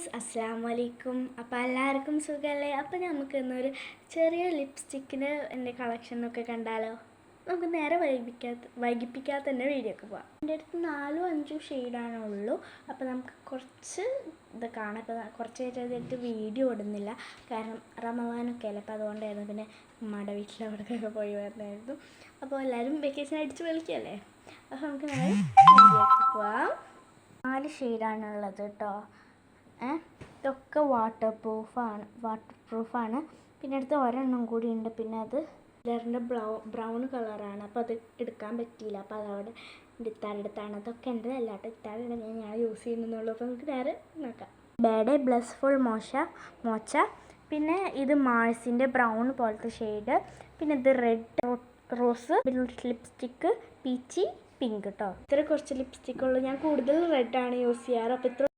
Guys, അസ്സലാമു അലൈക്കും. അപ്പോൾ എല്ലാവർക്കും സുഖമല്ലേ? അപ്പോൾ നമുക്ക് ഇന്നൊരു ചെറിയ ലിപ്സ്റ്റിക്കിന് എൻ്റെ കളക്ഷനൊക്കെ കണ്ടാലോ? നമുക്ക് നേരെ വൈകിപ്പിക്കാതെ തന്നെ വീഡിയോക്ക് പോകാം. എൻ്റെ അടുത്ത് 4-5 ഷെയ്ഡാണേ ഉള്ളൂ. അപ്പോൾ നമുക്ക് കുറച്ച് ഇത് കാണാം. ഇപ്പോൾ കുറച്ച് കഴിഞ്ഞിട്ട് വീഡിയോ ഇടുന്നില്ല, കാരണം റമദാനൊക്കെ അല്ലേ. അപ്പോൾ അതുകൊണ്ടായിരുന്നു. പിന്നെ ഉമ്മയുടെ വീട്ടിലവിടേക്കൊക്കെ പോയി വരണമായിരുന്നു. അപ്പോൾ എല്ലാവരും വെക്കേഷൻ അടിച്ച് വിളിക്കുകയല്ലേ. അപ്പോൾ നമുക്ക് നേരെ വീഡിയോക്ക് പോവാം. 4 ഷെയ്ഡാണുള്ളത് കേട്ടോ. ഇതൊക്കെ വാട്ടർ പ്രൂഫാണ്. പിന്നെ അടുത്ത് ഒരെണ്ണം കൂടി ഉണ്ട്. പിന്നെ അത് ലെറിൻ്റെ ബ്രൗൺ കളറാണ്. അപ്പോൾ അത് എടുക്കാൻ പറ്റിയില്ല. അപ്പോൾ അതവിടെ ഇത്താടെടുത്താണ്. അതൊക്കെ എൻ്റെ അല്ലാട്ട് ഇത്താടെ ഞാൻ യൂസ് ചെയ്യുന്നുള്ളൂ. അപ്പോൾ നമുക്ക് നേരെ നോക്കാം. ബേഡേ ബ്ലസ്ഫുൾ മോച്ച. പിന്നെ ഇത് മാഴ്സിൻ്റെ ബ്രൗൺ പോലത്തെ ഷെയ്ഡ്. പിന്നെ ഇത് red rose lipstick Peechi pink കേട്ടോ. ഇത്ര കുറച്ച് ലിപ്സ്റ്റിക്കുള്ളൂ. ഞാൻ കൂടുതൽ റെഡാണ് യൂസ് ചെയ്യാറ്. അപ്പോൾ ഇത്ര